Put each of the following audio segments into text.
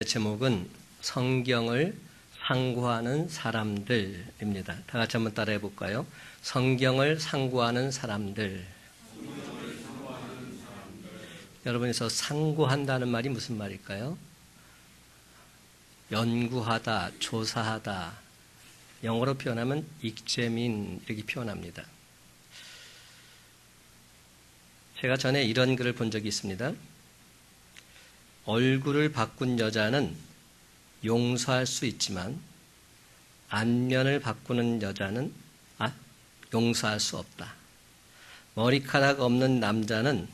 제목은 성경을 상고하는 사람들입니다. 다 같이 한번 따라해 볼까요? 성경을 상고하는 사람들. 여러분에서 상고한다는 말이 무슨 말일까요? 연구하다, 조사하다. 영어로 표현하면 examine 이렇게 표현합니다. 제가 전에 이런 글을 본 적이 있습니다. 얼굴을 바꾼 여자는 용서할 수 있지만 안면을 바꾸는 여자는 용서할 수 없다. 머리카락 없는 남자는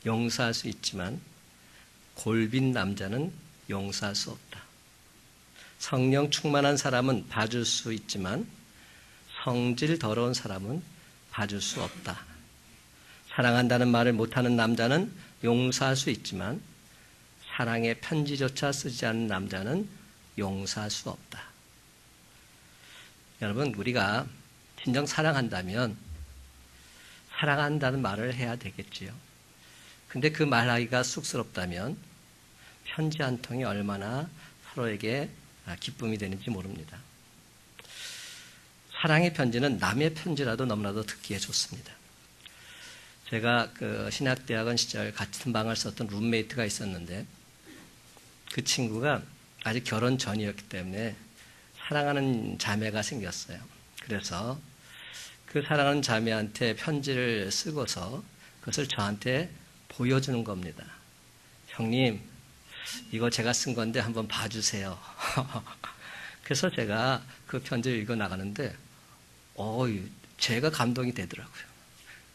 용서할 수 있지만 골빈 남자는 용서할 수 없다. 성령 충만한 사람은 봐줄 수 있지만 성질 더러운 사람은 봐줄 수 없다. 사랑한다는 말을 못하는 남자는 용서할 수 있지만 사랑의 편지조차 쓰지 않는 남자는 용서할 수 없다. 여러분, 우리가 진정 사랑한다면 사랑한다는 말을 해야 되겠지요. 근데 그 말하기가 쑥스럽다면 편지 한 통이 얼마나 서로에게 기쁨이 되는지 모릅니다. 사랑의 편지는 남의 편지라도 너무나도 듣기에 좋습니다. 제가 신학대학원 시절 같은 방을 썼던 룸메이트가 있었는데 그 친구가 아직 결혼 전이었기 때문에 사랑하는 자매가 생겼어요. 그래서 그 사랑하는 자매한테 편지를 쓰고서 그것을 저한테 보여주는 겁니다. 형님, 이거 제가 쓴 건데 한번 봐주세요. 그래서 제가 그 편지를 읽어 나가는데 제가 감동이 되더라고요.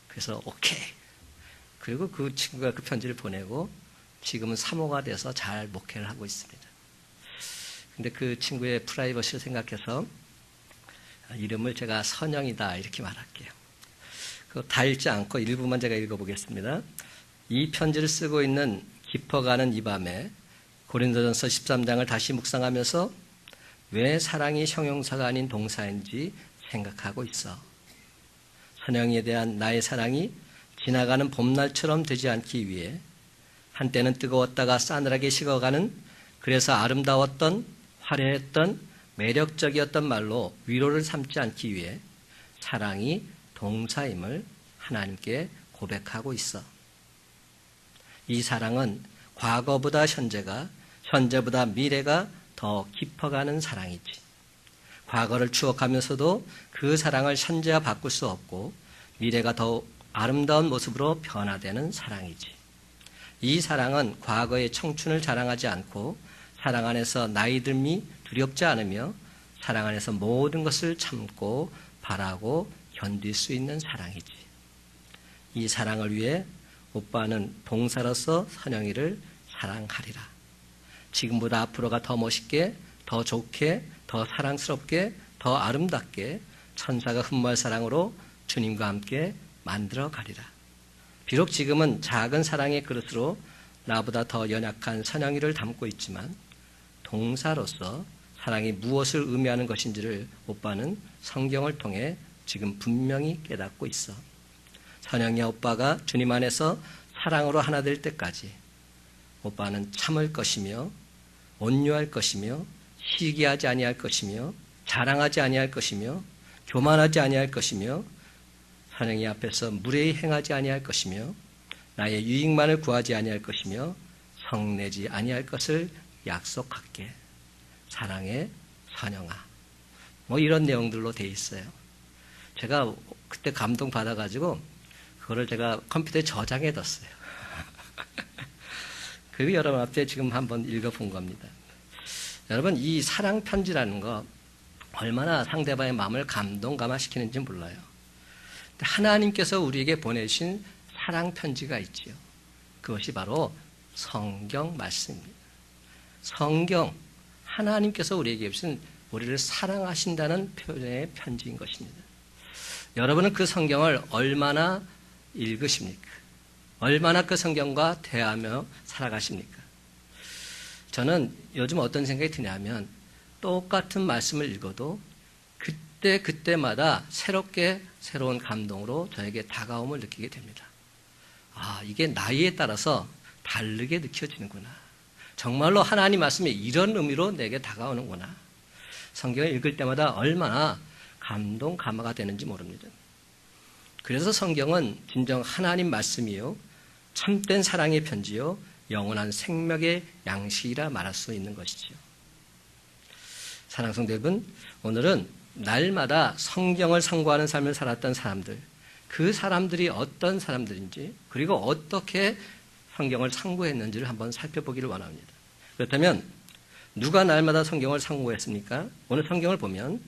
그래서 오케이. 그리고 그 친구가 그 편지를 보내고 지금은 사모가 돼서 잘 목회를 하고 있습니다. 근데 그 친구의 프라이버시를 생각해서 이름을 제가 선영이다 이렇게 말할게요. 그거 다 읽지 않고 일부만 제가 읽어보겠습니다. 이 편지를 쓰고 있는 깊어가는 이 밤에 고린도전서 13장을 다시 묵상하면서 왜 사랑이 형용사가 아닌 동사인지 생각하고 있어. 선영이에 대한 나의 사랑이 지나가는 봄날처럼 되지 않기 위해 한때는 뜨거웠다가 싸늘하게 식어가는 그래서 아름다웠던 화려했던 매력적이었던 말로 위로를 삼지 않기 위해 사랑이 동사임을 하나님께 고백하고 있어. 이 사랑은 과거보다 현재가 현재보다 미래가 더 깊어가는 사랑이지. 과거를 추억하면서도 그 사랑을 현재와 바꿀 수 없고 미래가 더 아름다운 모습으로 변화되는 사랑이지. 이 사랑은 과거의 청춘을 자랑하지 않고 사랑 안에서 나이 듦이 두렵지 않으며 사랑 안에서 모든 것을 참고 바라고 견딜 수 있는 사랑이지. 이 사랑을 위해 오빠는 동사로서 선영이를 사랑하리라. 지금보다 앞으로가 더 멋있게, 더 좋게, 더 사랑스럽게, 더 아름답게 천사가 흠모할 사랑으로 주님과 함께 만들어 가리라. 비록 지금은 작은 사랑의 그릇으로 나보다 더 연약한 선영이를 담고 있지만 동사로서 사랑이 무엇을 의미하는 것인지를 오빠는 성경을 통해 지금 분명히 깨닫고 있어. 선영이와 오빠가 주님 안에서 사랑으로 하나 될 때까지 오빠는 참을 것이며 온유할 것이며 시기하지 아니할 것이며 자랑하지 아니할 것이며 교만하지 아니할 것이며 선영이 앞에서 무례히 행하지 아니할 것이며 나의 유익만을 구하지 아니할 것이며 성내지 아니할 것을 약속할게. 사랑의 선영아. 이런 내용들로 돼 있어요. 제가 그때 감동 받아가지고 그거를 제가 컴퓨터에 저장해 뒀어요. 그리고 여러분 앞에 지금 한번 읽어본 겁니다. 여러분, 이 사랑 편지라는 거 얼마나 상대방의 마음을 감동감화시키는지 몰라요. 하나님께서 우리에게 보내신 사랑 편지가 있지요. 그것이 바로 성경 말씀입니다. 성경, 하나님께서 우리에게 주신 우리를 사랑하신다는 표현의 편지인 것입니다. 여러분은 그 성경을 얼마나 읽으십니까? 얼마나 그 성경과 대하며 살아가십니까? 저는 요즘 어떤 생각이 드냐면 똑같은 말씀을 읽어도 그때마다 새로운 감동으로 저에게 다가옴을 느끼게 됩니다. 이게 나이에 따라서 다르게 느껴지는구나. 정말로 하나님 말씀이 이런 의미로 내게 다가오는구나. 성경을 읽을 때마다 얼마나 감동, 감화가 되는지 모릅니다. 그래서 성경은 진정 하나님 말씀이요, 참된 사랑의 편지요, 영원한 생명의 양식이라 말할 수 있는 것이지요. 사랑하는 성도 여러분, 오늘은 날마다 성경을 상고하는 삶을 살았던 사람들, 그 사람들이 어떤 사람들인지, 그리고 어떻게 성경을 상고했는지를 한번 살펴보기를 원합니다. 그렇다면 누가 날마다 성경을 상고했습니까? 오늘 성경을 보면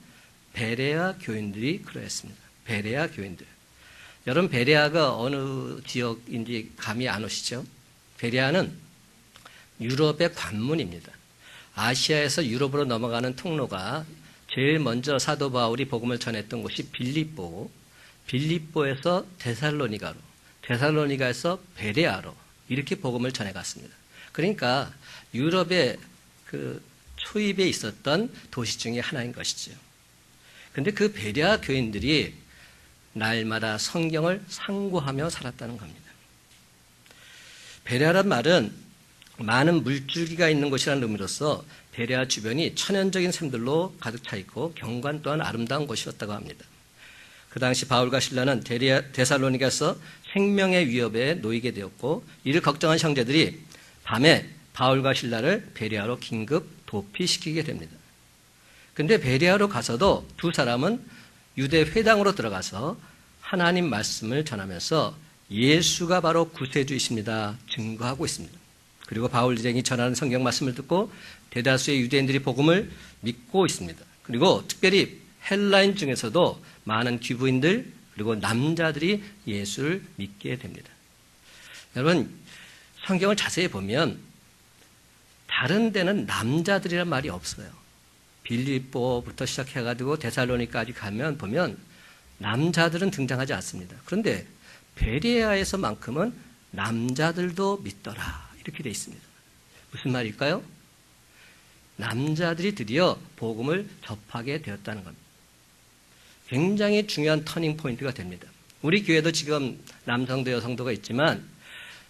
베레아 교인들이 그러했습니다. 베레아 교인들. 여러분, 베레아가 어느 지역인지 감이 안 오시죠? 베레아는 유럽의 관문입니다. 아시아에서 유럽으로 넘어가는 통로가 제일 먼저 사도 바울이 복음을 전했던 곳이 빌립보고, 빌립보에서 데살로니가로, 데살로니가에서 베레아로 이렇게 복음을 전해갔습니다. 그러니까 유럽의 그 초입에 있었던 도시 중에 하나인 것이죠. 그런데 그 베레아 교인들이 날마다 성경을 상고하며 살았다는 겁니다. 베레아란 말은 많은 물줄기가 있는 곳이라는 의미로서 베레아 주변이 천연적인 샘들로 가득 차 있고 경관 또한 아름다운 곳이었다고 합니다. 그 당시 바울과 실라는 데살로니가에서 생명의 위협에 놓이게 되었고, 이를 걱정한 형제들이 밤에 바울과 실라를 베레아로 긴급 도피시키게 됩니다. 그런데 베레아로 가서도 두 사람은 유대 회당으로 들어가서 하나님 말씀을 전하면서 예수가 바로 구세주이십니다 증거하고 있습니다. 그리고 바울 일행이 전하는 성경 말씀을 듣고 대다수의 유대인들이 복음을 믿고 있습니다. 그리고 특별히 헬라인 중에서도 많은 귀부인들 그리고 남자들이 예수를 믿게 됩니다. 여러분, 성경을 자세히 보면 다른 데는 남자들이란 말이 없어요. 빌립보부터 시작해가지고 데살로니까지 가면 보면 남자들은 등장하지 않습니다. 그런데 베레아에서만큼은 남자들도 믿더라 이렇게 돼 있습니다. 무슨 말일까요? 남자들이 드디어 복음을 접하게 되었다는 겁니다. 굉장히 중요한 터닝 포인트가 됩니다. 우리 교회도 지금 남성도 여성도가 있지만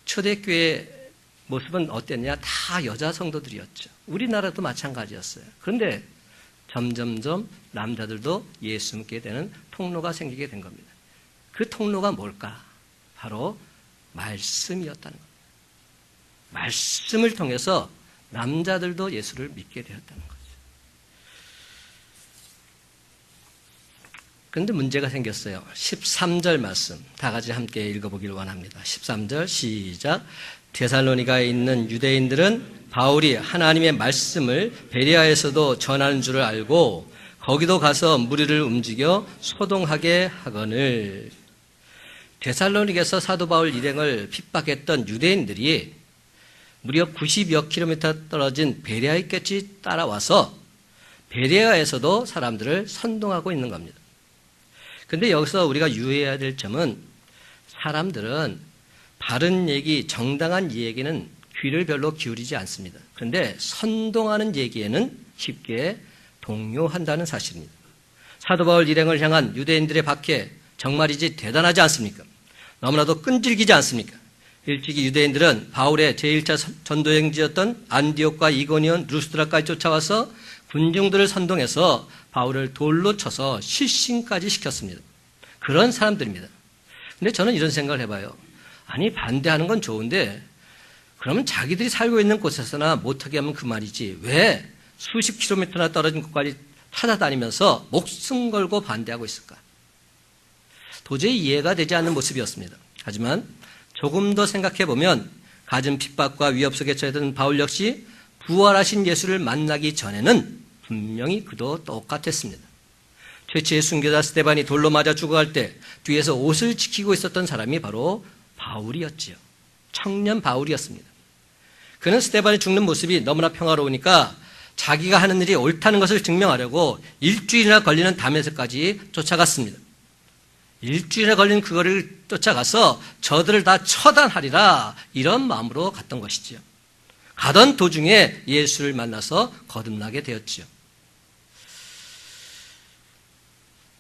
초대교회 모습은 어땠냐? 다 여자 성도들이었죠. 우리나라도 마찬가지였어요. 그런데 점점점 남자들도 예수 믿게 되는 통로가 생기게 된 겁니다. 그 통로가 뭘까? 바로 말씀이었다는 겁니다. 말씀을 통해서 남자들도 예수를 믿게 되었다는 거죠. 그런데 문제가 생겼어요. 13절 말씀 다 같이 함께 읽어보기를 원합니다. 13절 시작. 데살로니가에 있는 유대인들은 바울이 하나님의 말씀을 베레아에서도 전하는 줄을 알고 거기도 가서 무리를 움직여 소동하게 하거늘. 데살로니가에서 사도 바울 일행을 핍박했던 유대인들이 무려 90여 킬로미터 떨어진 베레아에까지 따라와서 베레아에서도 사람들을 선동하고 있는 겁니다. 그런데 여기서 우리가 유의해야 될 점은 사람들은 바른 얘기, 정당한 얘기는 귀를 별로 기울이지 않습니다. 그런데 선동하는 얘기에는 쉽게 동요한다는 사실입니다. 사도 바울 일행을 향한 유대인들의 박해 정말이지 대단하지 않습니까? 너무나도 끈질기지 않습니까? 일찍이 유대인들은 바울의 제1차 전도행지였던 안디옥과 이고니온, 루스드라까지 쫓아와서 군중들을 선동해서 바울을 돌로 쳐서 실신까지 시켰습니다. 그런 사람들입니다. 근데 저는 이런 생각을 해봐요. 아니, 반대하는 건 좋은데 그러면 자기들이 살고 있는 곳에서나 못하게 하면 그만이지 왜 수십 킬로미터나 떨어진 곳까지 찾아다니면서 목숨 걸고 반대하고 있을까? 도저히 이해가 되지 않는 모습이었습니다. 하지만 조금 더 생각해보면 갖은 핍박과 위협 속에 처했던 바울 역시 부활하신 예수를 만나기 전에는 분명히 그도 똑같았습니다. 최초의 순교자 스데반이 돌로 맞아 죽어갈 때 뒤에서 옷을 지키고 있었던 사람이 바로 바울이었지요. 청년 바울이었습니다. 그는 스데반이 죽는 모습이 너무나 평화로우니까 자기가 하는 일이 옳다는 것을 증명하려고 일주일이나 걸리는 다메섹까지 쫓아갔습니다. 일주일이나 걸린 그거를 쫓아가서 저들을 다 처단하리라 이런 마음으로 갔던 것이지요. 가던 도중에 예수를 만나서 거듭나게 되었지요.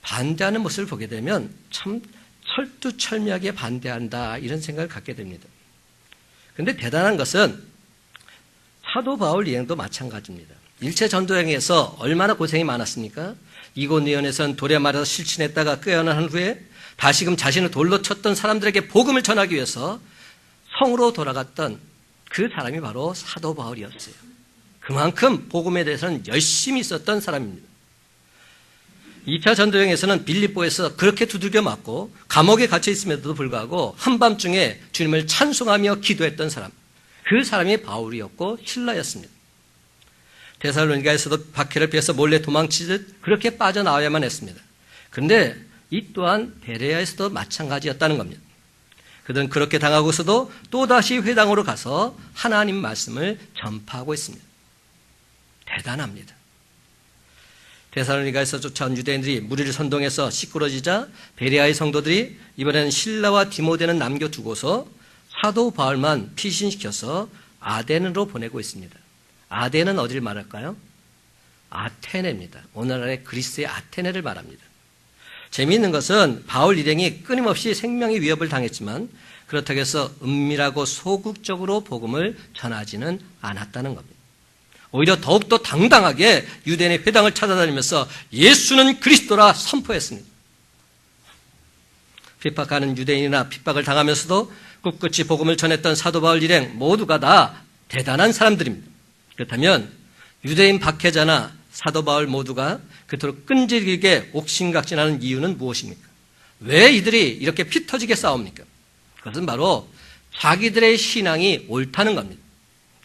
반대하는 모습을 보게 되면 참 철두철미하게 반대한다 이런 생각을 갖게 됩니다. 그런데 대단한 것은 사도 바울 일행도 마찬가지입니다. 일체 전도여행에서 얼마나 고생이 많았습니까? 이고니온에선 돌에 말아서 실신했다가 끄어난 후에 다시금 자신을 돌로 쳤던 사람들에게 복음을 전하기 위해서 성으로 돌아갔던 그 사람이 바로 사도 바울이었어요. 그만큼 복음에 대해서는 열심히 있었던 사람입니다. 2차 전도여행에서는 빌립보에서 그렇게 두들겨 맞고 감옥에 갇혀 있음에도 불구하고 한밤중에 주님을 찬송하며 기도했던 사람, 그 사람이 바울이었고 실라였습니다. 데살로니가에서도 박해를 피해서 몰래 도망치듯 그렇게 빠져나와야만 했습니다. 그런데 이 또한 베레아에서도 마찬가지였다는 겁니다. 그들은 그렇게 당하고서도 또다시 회당으로 가서 하나님 말씀을 전파하고 있습니다. 대단합니다. 데살로니가에서 쫓아온 유대인들이 무리를 선동해서 시끄러지자 베레아의 성도들이 이번에는 실라와 디모데는 남겨두고서 사도 바울만 피신시켜서 아덴으로 보내고 있습니다. 아덴은 어디를 말할까요? 아테네입니다. 오늘날의 그리스의 아테네를 말합니다. 재미있는 것은 바울 일행이 끊임없이 생명의 위협을 당했지만 그렇다고 해서 은밀하고 소극적으로 복음을 전하지는 않았다는 겁니다. 오히려 더욱더 당당하게 유대인의 회당을 찾아다니면서 예수는 그리스도라 선포했습니다. 핍박하는 유대인이나 핍박을 당하면서도 꿋꿋이 복음을 전했던 사도 바울 일행 모두가 다 대단한 사람들입니다. 그렇다면 유대인 박해자나 사도 바울 모두가 그토록 끈질기게 옥신각신하는 이유는 무엇입니까? 왜 이들이 이렇게 피 터지게 싸웁니까? 그것은 바로 자기들의 신앙이 옳다는 겁니다.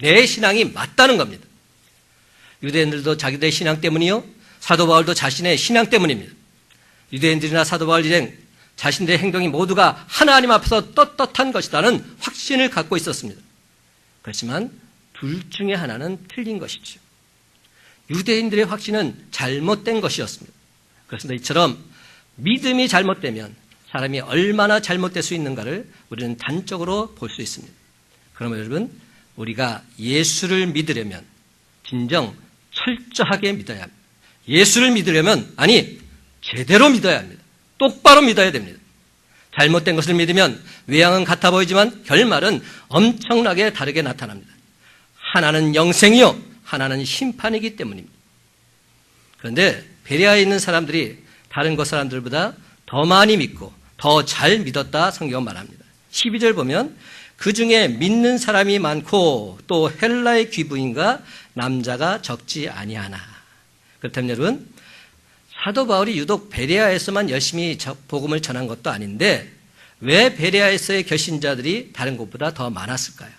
내 신앙이 맞다는 겁니다. 유대인들도 자기들의 신앙 때문이요, 사도 바울도 자신의 신앙 때문입니다. 유대인들이나 사도 바울 일행 자신들의 행동이 모두가 하나님 앞에서 떳떳한 것이라는 확신을 갖고 있었습니다. 그렇지만 둘 중에 하나는 틀린 것이죠. 유대인들의 확신은 잘못된 것이었습니다. 그렇습니다. 이처럼 믿음이 잘못되면 사람이 얼마나 잘못될 수 있는가를 우리는 단적으로 볼 수 있습니다. 그러면 여러분, 우리가 예수를 믿으려면 진정 철저하게 믿어야 합니다. 예수를 믿으려면, 아니, 제대로 믿어야 합니다. 똑바로 믿어야 됩니다. 잘못된 것을 믿으면 외양은 같아 보이지만 결말은 엄청나게 다르게 나타납니다. 하나는 영생이요, 하나는 심판이기 때문입니다. 그런데 베레아에 있는 사람들이 다른 것 사람들보다 더 많이 믿고 더 잘 믿었다 성경은 말합니다. 12절 보면 그 중에 믿는 사람이 많고 또 헬라의 귀부인과 남자가 적지 아니하나. 그렇다면 여러분, 사도 바울이 유독 베레아에서만 열심히 복음을 전한 것도 아닌데 왜 베레아에서의 결신자들이 다른 곳보다 더 많았을까요?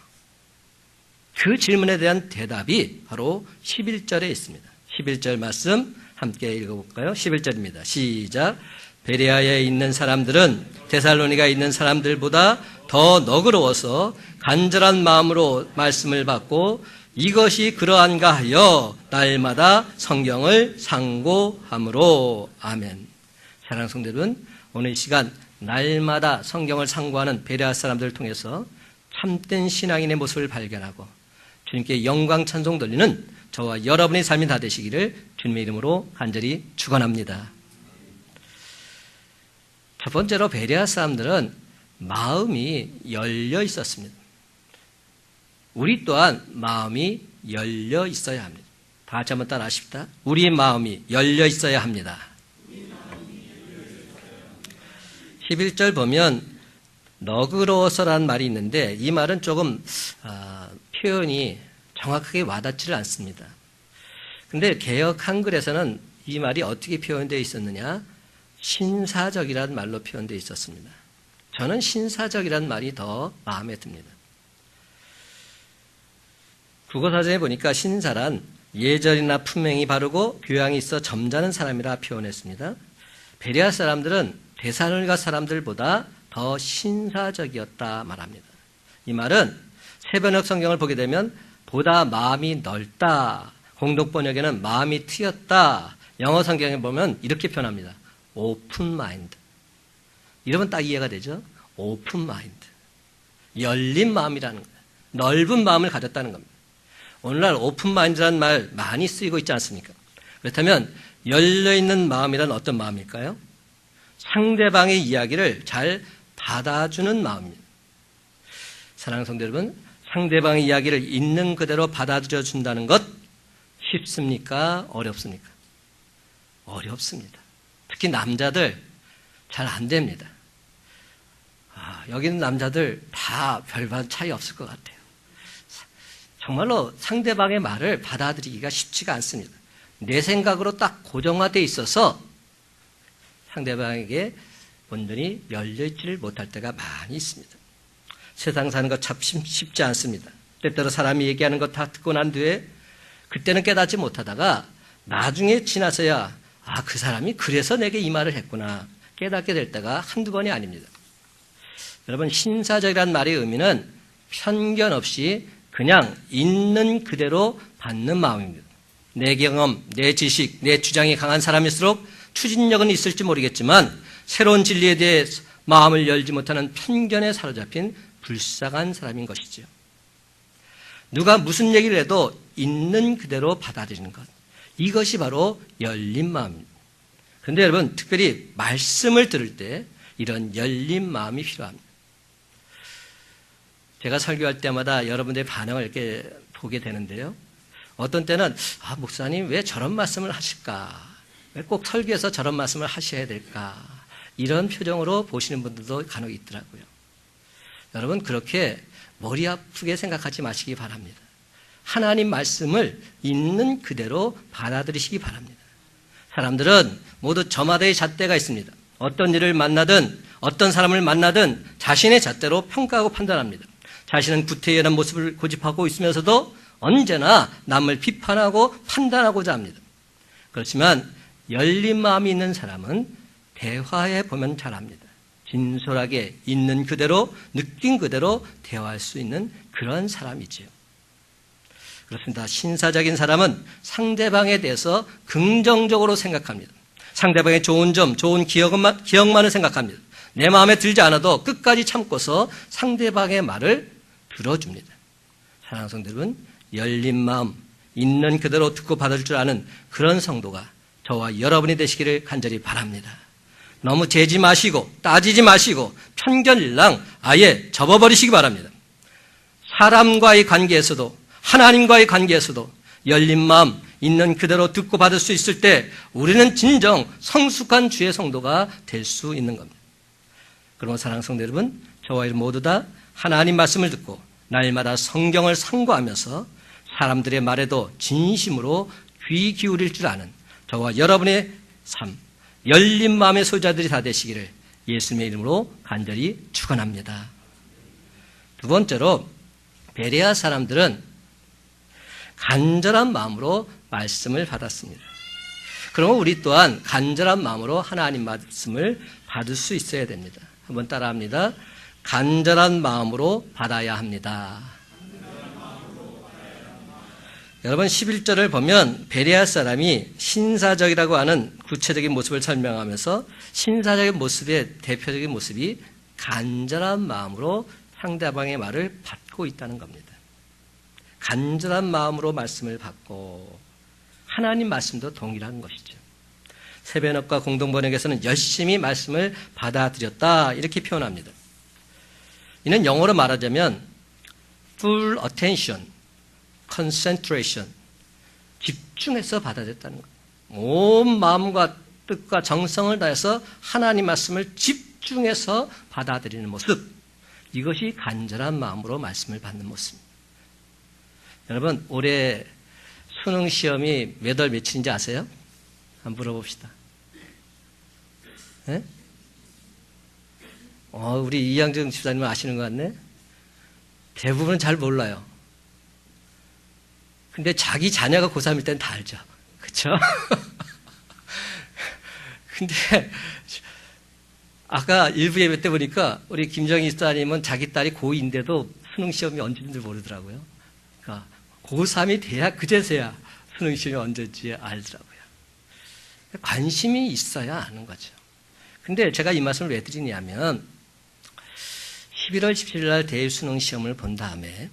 그 질문에 대한 대답이 바로 11절에 있습니다. 11절 말씀 함께 읽어볼까요? 11절입니다. 시작. 베레아에 있는 사람들은 데살로니가에 있는 사람들보다 더 너그러워서 간절한 마음으로 말씀을 받고 이것이 그러한가 하여 날마다 성경을 상고함으로. 아멘. 사랑하는 성도 여러분, 오늘 이 시간 날마다 성경을 상고하는 베레아 사람들을 통해서 참된 신앙인의 모습을 발견하고 주님께 영광 찬송 돌리는 저와 여러분의 삶이 다 되시기를 주님의 이름으로 간절히 축원합니다. 첫 번째로 베레아 사람들은 마음이 열려 있었습니다. 우리 또한 마음이 열려 있어야 합니다. 다 같이 한번 따라 하십시다. 우리 마음이 열려 있어야 합니다. 11절 보면 너그러워서라는 말이 있는데 이 말은 조금 표현이 정확하게 와닿지를 않습니다. 그런데 개역 한글에서는 이 말이 어떻게 표현되어 있었느냐? 신사적이라는 말로 표현되어 있었습니다. 저는 신사적이라는 말이 더 마음에 듭니다. 국어사전에 보니까 신사란 예절이나 품행이 바르고 교양이 있어 점잖은 사람이라 표현했습니다. 베레아 사람들은 데살로니가 사람들보다 더 신사적이었다 말합니다. 이 말은 새번역 성경을 보게 되면 보다 마음이 넓다, 공동번역에는 마음이 트였다, 영어 성경에 보면 이렇게 표현합니다. 오픈 마인드. 이러면 딱 이해가 되죠? 오픈 마인드. 열린 마음이라는 거예요. 넓은 마음을 가졌다는 겁니다. 오늘날 오픈 마인드라는 말 많이 쓰이고 있지 않습니까? 그렇다면 열려있는 마음이란 어떤 마음일까요? 상대방의 이야기를 잘 받아주는 마음입니다. 사랑하는 성도 여러분, 상대방의 이야기를 있는 그대로 받아들여 준다는 것 쉽습니까? 어렵습니까? 어렵습니다. 특히 남자들 잘 안 됩니다. 여기 있는 남자들 다 별반 차이 없을 것 같아요. 정말로 상대방의 말을 받아들이기가 쉽지가 않습니다. 내 생각으로 딱 고정화되어 있어서 상대방에게 온전히 열려있지를 못할 때가 많이 있습니다. 세상 사는 것 참 쉽지 않습니다. 때때로 사람이 얘기하는 것 다 듣고 난 뒤에 그때는 깨닫지 못하다가 나중에 지나서야 그 사람이 그래서 내게 이 말을 했구나 깨닫게 될 때가 한두 번이 아닙니다. 여러분, 신사적이라는 말의 의미는 편견 없이 그냥 있는 그대로 받는 마음입니다. 내 경험, 내 지식, 내 주장이 강한 사람일수록 추진력은 있을지 모르겠지만 새로운 진리에 대해 마음을 열지 못하는 편견에 사로잡힌 불쌍한 사람인 것이죠. 누가 무슨 얘기를 해도 있는 그대로 받아들이는 것. 이것이 바로 열린 마음입니다. 그런데 여러분, 특별히 말씀을 들을 때 이런 열린 마음이 필요합니다. 제가 설교할 때마다 여러분들의 반응을 이렇게 보게 되는데요. 어떤 때는 목사님 왜 저런 말씀을 하실까? 왜 꼭 설교에서 저런 말씀을 하셔야 될까? 이런 표정으로 보시는 분들도 간혹 있더라고요. 여러분, 그렇게 머리 아프게 생각하지 마시기 바랍니다. 하나님 말씀을 있는 그대로 받아들이시기 바랍니다. 사람들은 모두 저마다의 잣대가 있습니다. 어떤 일을 만나든 어떤 사람을 만나든 자신의 잣대로 평가하고 판단합니다. 자신은 구태연한 모습을 고집하고 있으면서도 언제나 남을 비판하고 판단하고자 합니다. 그렇지만 열린 마음이 있는 사람은 대화해 보면 잘합니다. 진솔하게 있는 그대로 느낀 그대로 대화할 수 있는 그런 사람이지요. 그렇습니다. 신사적인 사람은 상대방에 대해서 긍정적으로 생각합니다. 상대방의 좋은 점, 좋은 기억만을 생각합니다. 내 마음에 들지 않아도 끝까지 참고서 상대방의 말을 들어줍니다. 사랑하는 성도 여러분, 열린 마음, 있는 그대로 듣고 받을 줄 아는 그런 성도가 저와 여러분이 되시기를 간절히 바랍니다. 너무 재지 마시고 따지지 마시고 편견일랑 아예 접어버리시기 바랍니다. 사람과의 관계에서도 하나님과의 관계에서도 열린 마음 있는 그대로 듣고 받을 수 있을 때 우리는 진정 성숙한 주의 성도가 될 수 있는 겁니다. 그러므로 사랑하는 성도 여러분, 저와 여러분 모두 다 하나님 말씀을 듣고 날마다 성경을 상고하면서 사람들의 말에도 진심으로 귀 기울일 줄 아는 저와 여러분의 삶, 열린 마음의 소유자들이 다 되시기를 예수님의 이름으로 간절히 축원합니다. 두 번째로, 베레아 사람들은 간절한 마음으로 말씀을 받았습니다. 그러면 우리 또한 간절한 마음으로 하나님 말씀을 받을 수 있어야 됩니다. 한번 따라합니다. 간절한 마음으로 받아야 합니다. 여러분, 11절을 보면 베레아 사람이 신사적이라고 하는 구체적인 모습을 설명하면서 신사적인 모습의 대표적인 모습이 간절한 마음으로 상대방의 말을 받고 있다는 겁니다. 간절한 마음으로 말씀을 받고 하나님 말씀도 동일한 것이죠. 세변역과 공동번역에서는 열심히 말씀을 받아들였다 이렇게 표현합니다. 이는 영어로 말하자면 full attention, concentration, 집중해서 받아들였다는 거예요. 온 마음과 뜻과 정성을 다해서 하나님 말씀을 집중해서 받아들이는 모습, 이것이 간절한 마음으로 말씀을 받는 모습입니다. 여러분, 올해 수능 시험이 몇 월 며칠인지 아세요? 한번 물어봅시다. 네? 우리 이양정 집사님은 아시는 것 같네? 대부분은 잘 몰라요. 근데 자기 자녀가 고3일 때는 다 알죠. 그쵸? 근데 아까 일부 예배 때 보니까 우리 김정희 집사님은 자기 딸이 고2인데도 수능 시험이 언제인지 모르더라고요. 그러니까 고3이 돼야 그제서야 수능 시험이 언제인지 알더라고요. 관심이 있어야 아는 거죠. 근데 제가 이 말씀을 왜 드리냐면 11월 17일 날 대일 수능 시험을 본 다음에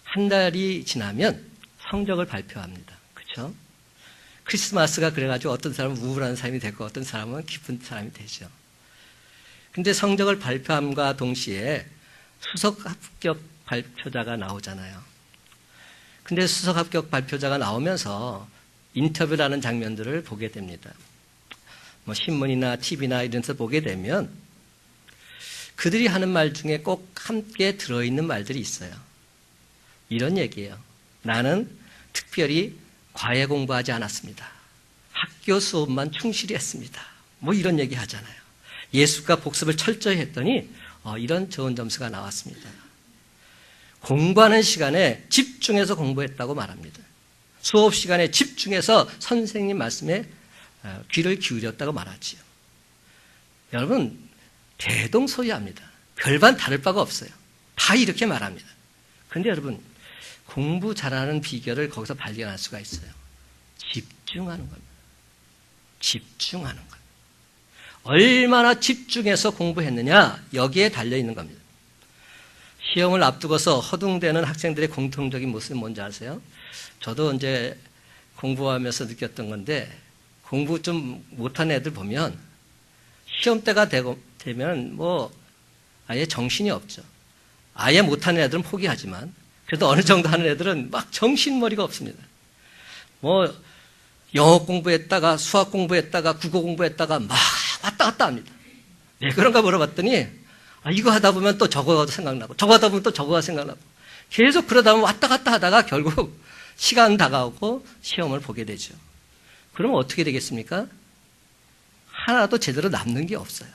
한 달이 지나면 성적을 발표합니다. 그렇죠? 크리스마스가 그래가지고 어떤 사람은 우울한 사람이 되고 어떤 사람은 기쁜 사람이 되죠. 근데 성적을 발표함과 동시에 수석 합격 발표자가 나오잖아요. 근데 수석 합격 발표자가 나오면서 인터뷰라는 장면들을 보게 됩니다. 뭐 신문이나 TV나 이런 데서 보게 되면 그들이 하는 말 중에 꼭 함께 들어있는 말들이 있어요. 이런 얘기예요. 나는 특별히 과외 공부하지 않았습니다. 학교 수업만 충실히 했습니다. 뭐 이런 얘기 하잖아요. 예술과 복습을 철저히 했더니 이런 좋은 점수가 나왔습니다. 공부하는 시간에 집중해서 공부했다고 말합니다. 수업 시간에 집중해서 선생님 말씀에 귀를 기울였다고 말하지요. 여러분 대동소이합니다. 별반 다를 바가 없어요. 다 이렇게 말합니다. 그런데 여러분 공부 잘하는 비결을 거기서 발견할 수가 있어요. 집중하는 겁니다. 집중하는 것. 얼마나 집중해서 공부했느냐 여기에 달려있는 겁니다. 시험을 앞두고서 허둥대는 학생들의 공통적인 모습이 뭔지 아세요? 저도 이제 공부하면서 느꼈던 건데 공부 좀 못하는 애들 보면 시험 때가 되면 뭐 아예 정신이 없죠. 아예 못하는 애들은 포기하지만 그래도 어느 정도 하는 애들은 막 정신머리가 없습니다. 뭐 영어 공부했다가 수학 공부했다가 국어 공부했다가 막 왔다 갔다 합니다. 왜 그런가 물어봤더니 이거 하다 보면 또 저거가 생각나고 저거 하다 보면 또 저거가 생각나고 계속 그러다 보면 왔다 갔다 하다가 결국 시간 다가오고 시험을 보게 되죠. 그러면 어떻게 되겠습니까? 하나도 제대로 남는 게 없어요.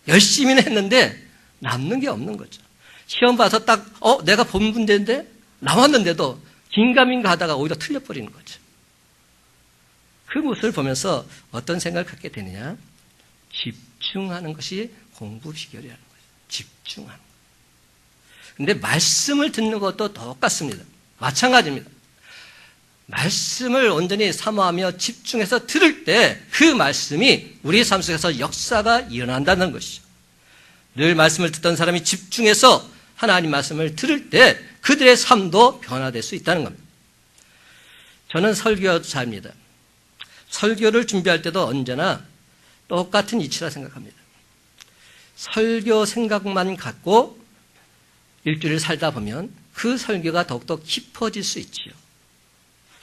열심히는 했는데 남는 게 없는 거죠. 시험 봐서 딱 내가 본 문제인데 나왔는데도 긴가민가 하다가 오히려 틀려버리는 거죠. 그 모습을 보면서 어떤 생각을 갖게 되느냐? 집중하는 것이 공부 비결이라는 거죠. 집중하는 것. 근데 말씀을 듣는 것도 똑같습니다. 마찬가지입니다. 말씀을 온전히 사모하며 집중해서 들을 때 그 말씀이 우리의 삶 속에서 역사가 일어난다는 것이죠. 늘 말씀을 듣던 사람이 집중해서 하나님 말씀을 들을 때 그들의 삶도 변화될 수 있다는 겁니다. 저는 설교자입니다. 설교를 준비할 때도 언제나 똑같은 이치라 생각합니다. 설교 생각만 갖고 일주일을 살다 보면 그 설교가 더욱더 깊어질 수 있지요.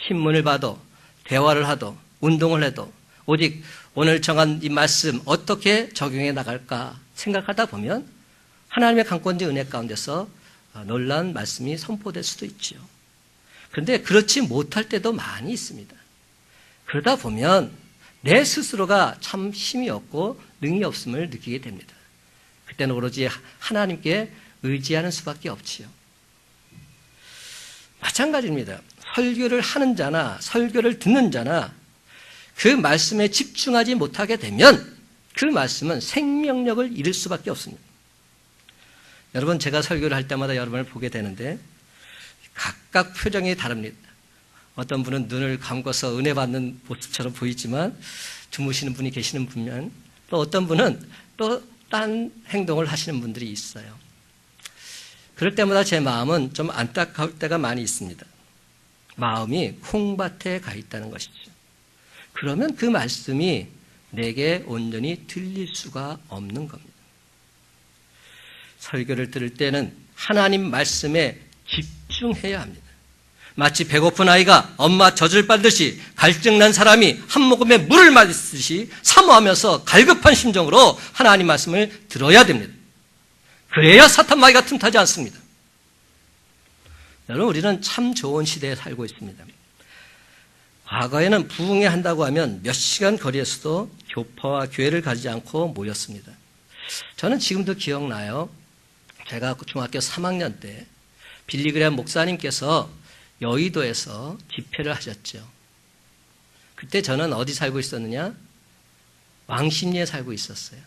신문을 봐도 대화를 하도 운동을 해도 오직 오늘 정한 이 말씀 어떻게 적용해 나갈까 생각하다 보면 하나님의 강권적 은혜 가운데서 놀라운 말씀이 선포될 수도 있지요. 그런데 그렇지 못할 때도 많이 있습니다. 그러다 보면 내 스스로가 참 힘이 없고 능이 없음을 느끼게 됩니다. 그때는 오로지 하나님께 의지하는 수밖에 없지요. 마찬가지입니다. 설교를 하는 자나 설교를 듣는 자나 그 말씀에 집중하지 못하게 되면 그 말씀은 생명력을 잃을 수밖에 없습니다. 여러분 제가 설교를 할 때마다 여러분을 보게 되는데 각각 표정이 다릅니다. 어떤 분은 눈을 감고서 은혜 받는 모습처럼 보이지만 주무시는 분이 계시는 분면 또 어떤 분은 또 딴 행동을 하시는 분들이 있어요. 그럴 때마다 제 마음은 좀 안타까울 때가 많이 있습니다. 마음이 콩밭에 가 있다는 것이죠. 그러면 그 말씀이 내게 온전히 들릴 수가 없는 겁니다. 설교를 들을 때는 하나님 말씀에 집중해야 합니다. 마치 배고픈 아이가 엄마 젖을 빨듯이 갈증난 사람이 한 모금의 물을 마시듯이 사모하면서 갈급한 심정으로 하나님 말씀을 들어야 됩니다. 그래야 사탄 마귀가 틈타지 않습니다. 여러분 우리는 참 좋은 시대에 살고 있습니다. 과거에는 부흥회 한다고 하면 몇 시간 거리에서도 교파와 교회를 가지 않고 모였습니다. 저는 지금도 기억나요. 제가 중학교 3학년 때 빌리그레암 목사님께서 여의도에서 집회를 하셨죠. 그때 저는 어디 살고 있었느냐? 왕십리에 살고 있었어요.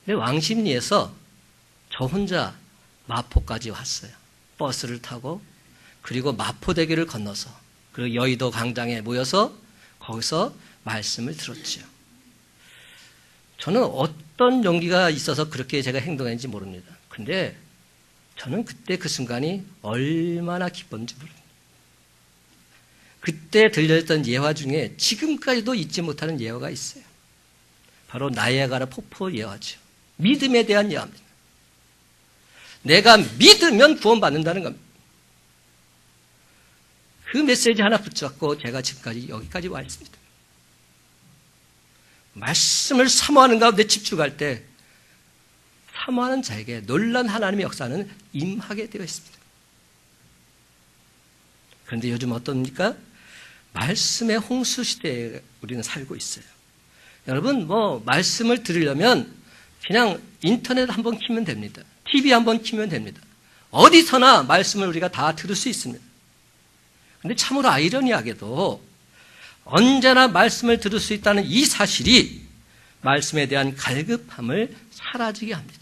근데 왕십리에서 저 혼자 마포까지 왔어요. 버스를 타고 그리고 마포대교를 건너서 그리고 여의도 광장에 모여서 거기서 말씀을 들었죠. 저는 어떤 용기가 있어서 그렇게 제가 행동했는지 모릅니다. 근데 저는 그때 그 순간이 얼마나 기뻤는지 모릅니다. 그때 들려졌던 예화 중에 지금까지도 잊지 못하는 예화가 있어요. 바로 나이아가라 폭포 예화죠. 믿음에 대한 예화입니다. 내가 믿으면 구원받는다는 겁니다. 그 메시지 하나 붙잡고 제가 지금까지 여기까지 와 있습니다. 말씀을 사모하는 가운데 집중할 때 사모하는 자에게 놀란 하나님의 역사는 임하게 되어 있습니다. 그런데 요즘 어떻습니까? 말씀의 홍수 시대에 우리는 살고 있어요. 여러분, 말씀을 들으려면 그냥 인터넷 한번 키면 됩니다. TV 한번 키면 됩니다. 어디서나 말씀을 우리가 다 들을 수 있습니다. 그런데 참으로 아이러니하게도 언제나 말씀을 들을 수 있다는 이 사실이 말씀에 대한 갈급함을 사라지게 합니다.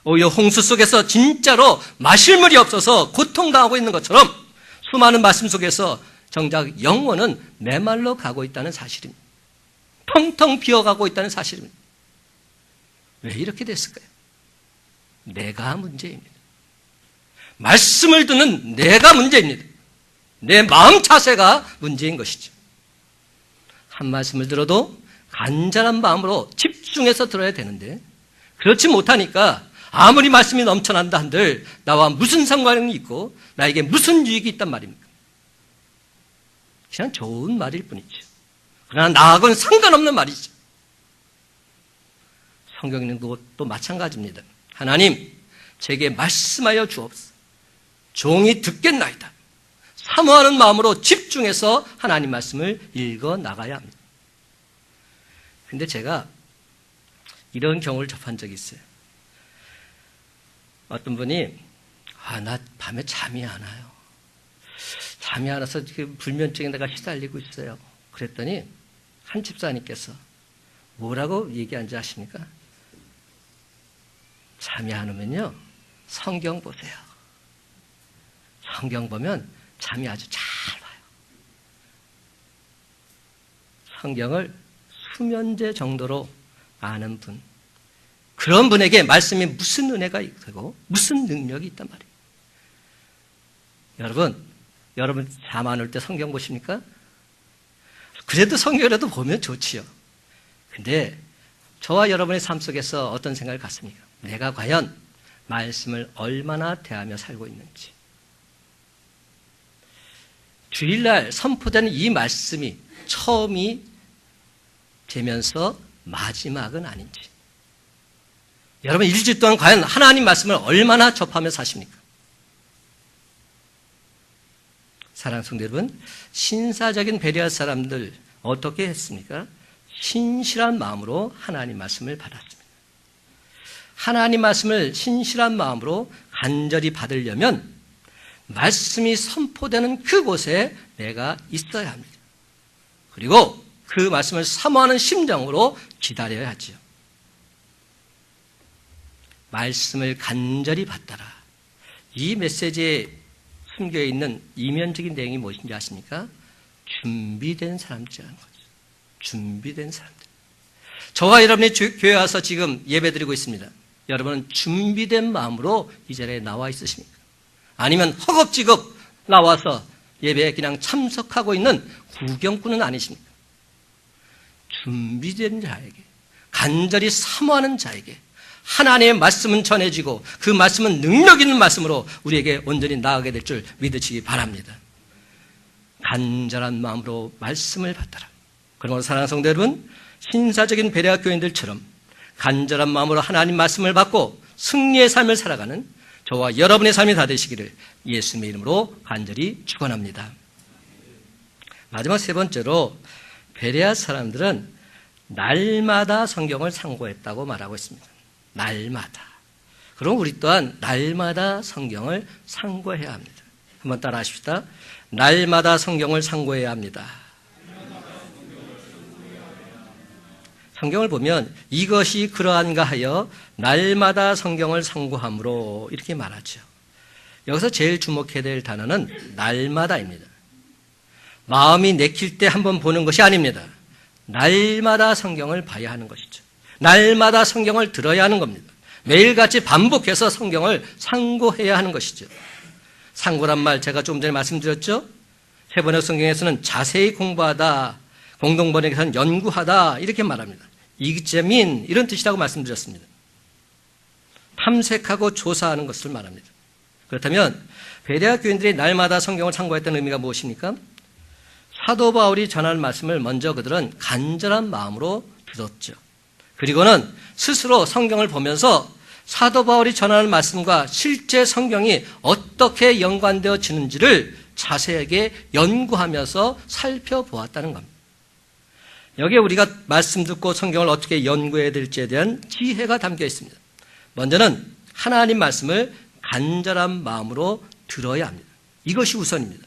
오히려 홍수 속에서 진짜로 마실 물이 없어서 고통당하고 있는 것처럼 수많은 말씀 속에서 정작 영혼은 메말라 가고 있다는 사실입니다. 텅텅 비어가고 있다는 사실입니다. 왜 이렇게 됐을까요? 내가 문제입니다. 말씀을 듣는 내가 문제입니다. 내 마음 자세가 문제인 것이죠. 한 말씀을 들어도 간절한 마음으로 집중해서 들어야 되는데 그렇지 못하니까 아무리 말씀이 넘쳐난다 한들 나와 무슨 상관이 있고 나에게 무슨 유익이 있단 말입니까? 그냥 좋은 말일 뿐이죠. 그러나 나하고는 상관없는 말이죠. 성경 읽는 것도 마찬가지입니다. 하나님, 제게 말씀하여 주옵소서. 종이 듣겠나이다. 사모하는 마음으로 집중해서 하나님 말씀을 읽어 나가야 합니다. 근데 제가 이런 경우를 접한 적이 있어요. 어떤 분이 나 밤에 잠이 안 와요. 잠이 안 와서 지금 불면증에 내가 시달리고 있어요. 그랬더니 한 집사님께서 뭐라고 얘기한지 아십니까? 잠이 안 오면요, 성경 보세요. 성경 보면 잠이 아주 잘 와요. 성경을 수면제 정도로 아는 분, 그런 분에게 말씀이 무슨 은혜가 되고 무슨 능력이 있단 말이에요. 여러분 잠 안 올 때 성경 보십니까? 그래도 성경이라도 보면 좋지요. 근데 저와 여러분의 삶 속에서 어떤 생각을 갖습니까? 내가 과연 말씀을 얼마나 대하며 살고 있는지. 주일날 선포되는 이 말씀이 처음이 되면서 마지막은 아닌지. 여러분 일주일 동안 과연 하나님 말씀을 얼마나 접하며 사십니까? 사랑하는 성도 여러분, 신사적인 베레아 사람들 어떻게 했습니까? 신실한 마음으로 하나님 말씀을 받았습니다. 하나님 말씀을 신실한 마음으로 간절히 받으려면 말씀이 선포되는 그곳에 내가 있어야 합니다. 그리고 그 말씀을 사모하는 심정으로 기다려야 하죠. 말씀을 간절히 받더라. 이 메시지에 숨겨 있는 이면적인 내용이 무엇인지 아십니까? 준비된 사람들이라는 거죠. 준비된 사람들. 저와 여러분이 교회 와서 지금 예배드리고 있습니다. 여러분은 준비된 마음으로 이 자리에 나와 있으십니까? 아니면 허겁지겁 나와서 예배에 그냥 참석하고 있는 구경꾼은 아니십니까? 준비된 자에게, 간절히 사모하는 자에게 하나님의 말씀은 전해지고 그 말씀은 능력 있는 말씀으로 우리에게 온전히 나아가게 될 줄 믿으시기 바랍니다. 간절한 마음으로 말씀을 받더라. 그러므로 사랑하는 성도 여러분, 신사적인 베레아 교인들처럼 간절한 마음으로 하나님 말씀을 받고 승리의 삶을 살아가는 저와 여러분의 삶이 다 되시기를 예수님의 이름으로 간절히 축원합니다. 마지막 세 번째로 베레아 사람들은 날마다 성경을 상고했다고 말하고 있습니다. 날마다. 그럼 우리 또한 날마다 성경을 상고해야 합니다. 한번 따라 하십시다. 날마다 성경을 상고해야 합니다. 성경을 보면 이것이 그러한가 하여 날마다 성경을 상고함으로 이렇게 말하죠. 여기서 제일 주목해야 될 단어는 날마다입니다. 마음이 내킬 때 한번 보는 것이 아닙니다. 날마다 성경을 봐야 하는 것이죠. 날마다 성경을 들어야 하는 겁니다. 매일같이 반복해서 성경을 상고해야 하는 것이죠. 상고란 말 제가 좀 전에 말씀드렸죠. 세번역 성경에서는 자세히 공부하다, 공동번역에서는 연구하다 이렇게 말합니다. 익자민 이런 뜻이라고 말씀드렸습니다. 탐색하고 조사하는 것을 말합니다. 그렇다면 베레아 교인들이 날마다 성경을 참고했던 의미가 무엇입니까? 사도 바울이 전하는 말씀을 먼저 그들은 간절한 마음으로 들었죠. 그리고는 스스로 성경을 보면서 사도 바울이 전하는 말씀과 실제 성경이 어떻게 연관되어지는지를 자세하게 연구하면서 살펴보았다는 겁니다. 여기에 우리가 말씀 듣고 성경을 어떻게 연구해야 될지에 대한 지혜가 담겨 있습니다. 먼저는 하나님 말씀을 간절한 마음으로 들어야 합니다. 이것이 우선입니다.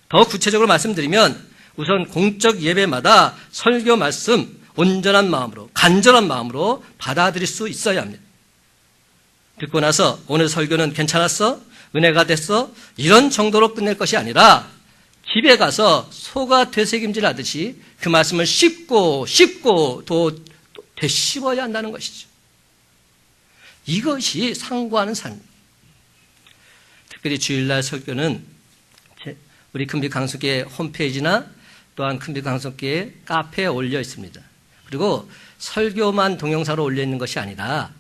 더 구체적으로 말씀드리면 우선 공적 예배마다 설교 말씀 온전한 마음으로 간절한 마음으로 받아들일 수 있어야 합니다. 듣고 나서 오늘 설교는 괜찮았어? 은혜가 됐어? 이런 정도로 끝낼 것이 아니라 집에 가서 소가 되새김질 하듯이 그 말씀을 씹고 또 되씹어야 한다는 것이죠. 이것이 상고하는 삶입니다. 특별히 주일날 설교는 우리 큰빛 강석교회 홈페이지나 또한 큰빛 강석교회 카페에 올려 있습니다. 그리고 설교만 동영상으로 올려 있는 것이 아니라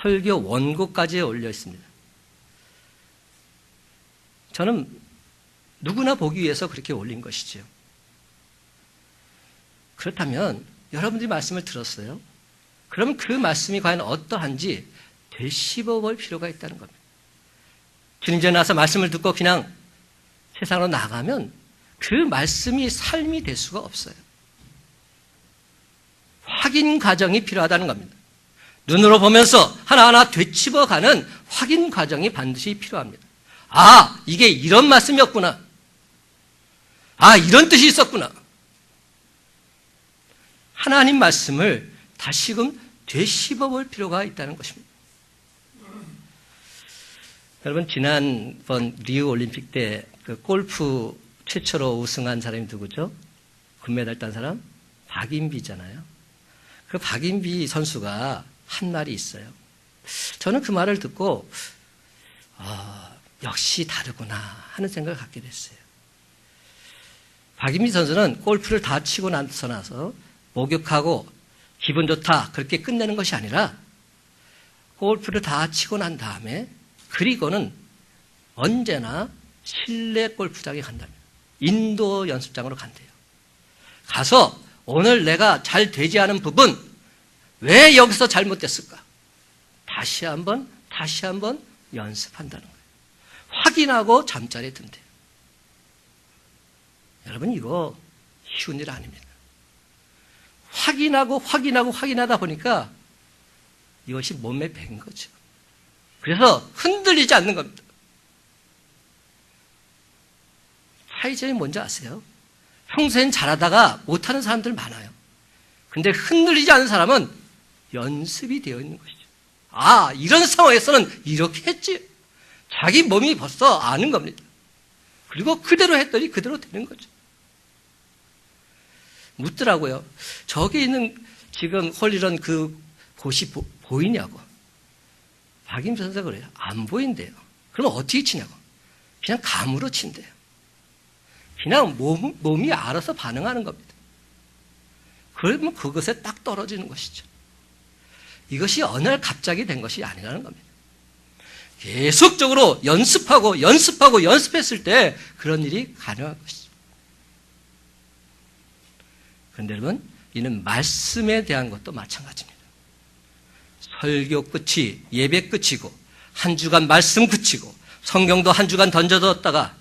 설교 원고까지 올려 있습니다. 저는 누구나 보기 위해서 그렇게 올린 것이죠. 그렇다면 여러분들이 말씀을 들었어요? 그러면 그 말씀이 과연 어떠한지 되씹어 볼 필요가 있다는 겁니다. 주님 전에 나서 말씀을 듣고 그냥 세상으로 나가면 그 말씀이 삶이 될 수가 없어요. 확인 과정이 필요하다는 겁니다. 눈으로 보면서 하나하나 되짚어가는 확인 과정이 반드시 필요합니다. 아, 이게 이런 말씀이었구나. 아, 이런 뜻이 있었구나. 하나님 말씀을 다시금 되씹어 볼 필요가 있다는 것입니다. 여러분, 지난번 리우 올림픽 때 그 골프 최초로 우승한 사람이 누구죠? 금메달 딴 사람? 박인비잖아요. 그 박인비 선수가 한 말이 있어요. 저는 그 말을 듣고 역시 다르구나 하는 생각을 갖게 됐어요. 박인비 선수는 골프를 다 치고 나서 목욕하고 기분 좋다 그렇게 끝내는 것이 아니라 골프를 다 치고 난 다음에 그리고는 언제나 실내 골프장에 간답니다. 인도어 연습장으로 간대요. 가서 오늘 내가 잘 되지 않은 부분 왜 여기서 잘못됐을까? 다시 한번 연습한다는 거예요. 확인하고 잠자리에 든대요. 여러분, 이거 쉬운 일 아닙니다. 확인하다 보니까 이것이 몸에 밴 거죠. 그래서 흔들리지 않는 겁니다. 차이점이 뭔지 아세요? 평소엔 잘하다가 못하는 사람들 많아요. 근데 흔들리지 않는 사람은 연습이 되어 있는 것이죠. 아, 이런 상황에서는 이렇게 했지. 자기 몸이 벌써 아는 겁니다. 그리고 그대로 했더니 그대로 되는 거죠. 묻더라고요. 저기 있는 지금 홀리런 그 곳이 보이냐고. 박인비 선수가 그래요. 안 보인대요. 그럼 어떻게 치냐고. 그냥 감으로 친대요. 그냥 몸이 알아서 반응하는 겁니다. 그러면 그것에 딱 떨어지는 것이죠. 이것이 어느 날 갑자기 된 것이 아니라는 겁니다. 계속적으로 연습했을 때 그런 일이 가능한 것이죠. 그런데 여러분, 이는 말씀에 대한 것도 마찬가지입니다. 설교 끝이 예배 끝이고 한 주간 말씀 끝이고 성경도 한 주간 던져뒀다가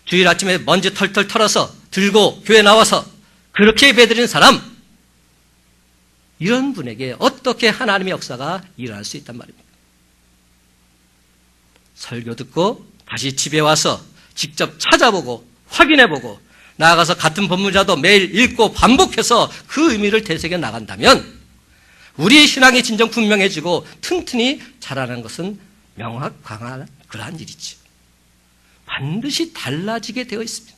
주일 아침에 먼지 털털 털어서 들고 교회 나와서 그렇게 예배드리는 사람, 이런 분에게 어떻게 하나님의 역사가 일어날 수 있단 말입니까? 설교 듣고 다시 집에 와서 직접 찾아보고 확인해보고 나아가서 같은 본문이라도 매일 읽고 반복해서 그 의미를 되새겨 나간다면 우리의 신앙이 진정 분명해지고 튼튼히 자라는 것은 명확한 그러한 일이죠. 반드시 달라지게 되어 있습니다.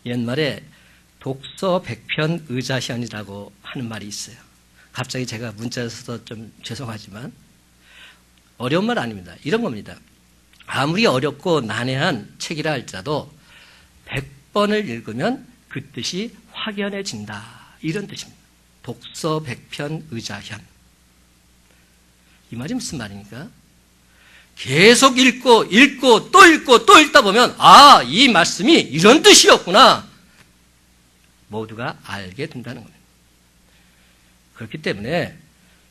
옛말에 독서 백편 의자현이라고 하는 말이 있어요. 갑자기 제가 문자를 써서 좀 죄송하지만 어려운 말 아닙니다. 이런 겁니다. 아무리 어렵고 난해한 책이라 할지라도 100번을 읽으면 그 뜻이 확연해진다. 이런 뜻입니다. 독서 백편 의자현. 이 말이 무슨 말입니까? 계속 읽고 또 읽다 보면 이 말씀이 이런 뜻이었구나. 모두가 알게 된다는 겁니다. 그렇기 때문에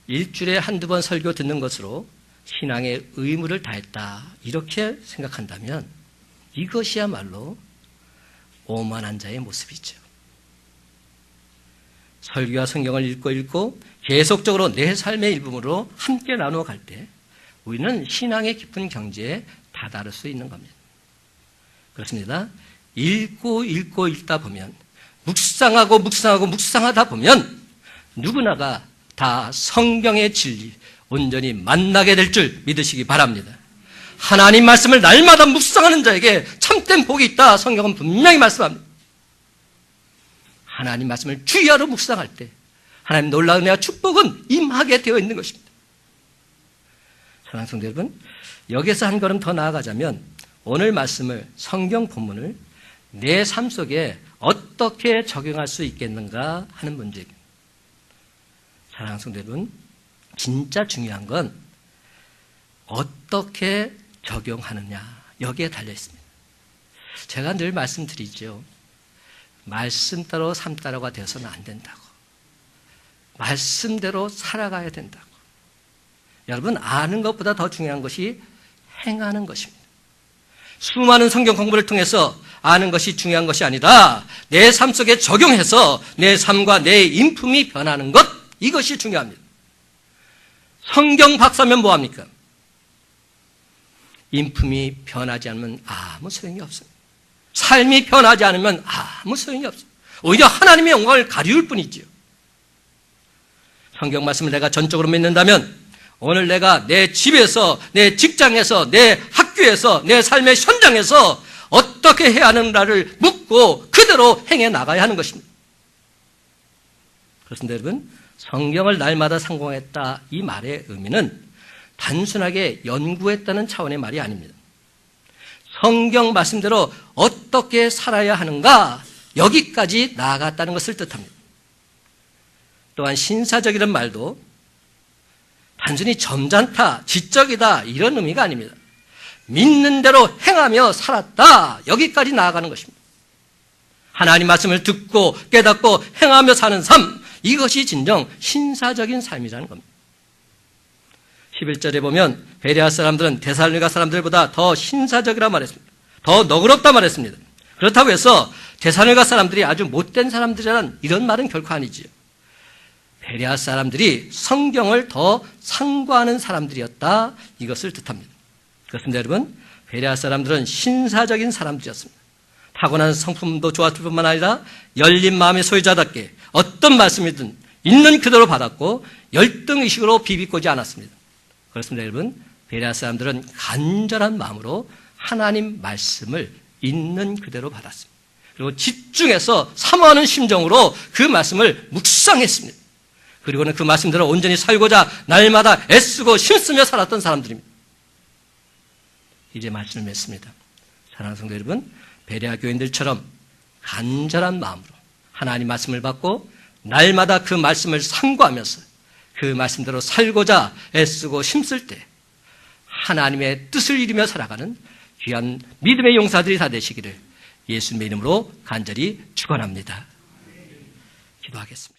일주일에 한두 번 설교 듣는 것으로 신앙의 의무를 다했다. 이렇게 생각한다면 이것이야말로 오만한 자의 모습이죠. 설교와 성경을 읽고 계속적으로 내 삶의 일부분으로 함께 나누어 갈 때 우리는 신앙의 깊은 경지에 다다를 수 있는 겁니다. 그렇습니다. 읽다 보면 묵상하다 보면 누구나가 다 성경의 진리 온전히 만나게 될 줄 믿으시기 바랍니다. 하나님 말씀을 날마다 묵상하는 자에게 참된 복이 있다. 성경은 분명히 말씀합니다. 하나님 말씀을 주의하러 묵상할 때 하나님 놀라운 은혜와 축복은 임하게 되어 있는 것입니다. 사랑하는 성도 여러분, 여기서 한 걸음 더 나아가자면 오늘 말씀을, 성경 본문을 내 삶 속에 어떻게 적용할 수 있겠는가 하는 문제입니다. 사랑하는 성도 여러분, 진짜 중요한 건 어떻게 적용하느냐, 여기에 달려 있습니다. 제가 늘 말씀드리죠. 말씀대로 삶 따라가 되어서는 안 된다고. 말씀대로 살아가야 된다고. 여러분, 아는 것보다 더 중요한 것이 행하는 것입니다. 수많은 성경 공부를 통해서 아는 것이 중요한 것이 아니라 내 삶 속에 적용해서 내 삶과 내 인품이 변하는 것, 이것이 중요합니다. 성경 박사면 뭐합니까? 인품이 변하지 않으면 아무 소용이 없습니다. 삶이 변하지 않으면 아무 소용이 없습니다. 오히려 하나님의 영광을 가리울 뿐이지요. 성경 말씀을 내가 전적으로 믿는다면 오늘 내가 내 집에서, 내 직장에서, 내 학교에서, 내 삶의 현장에서 어떻게 해야 하는가를 묻고 그대로 행해 나가야 하는 것입니다. 그렇습니다, 여러분. 성경을 날마다 상고했다, 이 말의 의미는 단순하게 연구했다는 차원의 말이 아닙니다. 성경 말씀대로 어떻게 살아야 하는가, 여기까지 나아갔다는 것을 뜻합니다. 또한 신사적이라는 말도 단순히 점잖다, 지적이다, 이런 의미가 아닙니다. 믿는 대로 행하며 살았다, 여기까지 나아가는 것입니다. 하나님 말씀을 듣고 깨닫고 행하며 사는 삶, 이것이 진정 신사적인 삶이라는 겁니다. 11절에 보면 베레아 사람들은 데살로니가 사람들보다 더 신사적이라 말했습니다. 더 너그럽다 말했습니다. 그렇다고 해서 데살로니가 사람들이 아주 못된 사람들이라는 이런 말은 결코 아니지요. 베레아 사람들이 성경을 더 상고하는 사람들이었다, 이것을 뜻합니다. 그렇습니다, 여러분. 베레아 사람들은 신사적인 사람들이었습니다. 타고난 성품도 좋았을 뿐만 아니라 열린 마음의 소유자답게 어떤 말씀이든 있는 그대로 받았고 열등의식으로 비비꼬지 않았습니다. 그렇습니다, 여러분. 베레아 사람들은 간절한 마음으로 하나님 말씀을 있는 그대로 받았습니다. 그리고 집중해서 사모하는 심정으로 그 말씀을 묵상했습니다. 그리고는 그 말씀대로 온전히 살고자 날마다 애쓰고 힘쓰며 살았던 사람들입니다. 이제 말씀을 맺습니다. 사랑하는 성도 여러분, 베레아 교인들처럼 간절한 마음으로 하나님 말씀을 받고 날마다 그 말씀을 상고하면서 그 말씀대로 살고자 애쓰고 힘쓸 때 하나님의 뜻을 이루며 살아가는 귀한 믿음의 용사들이 다 되시기를 예수님의 이름으로 간절히 축원합니다. 기도하겠습니다.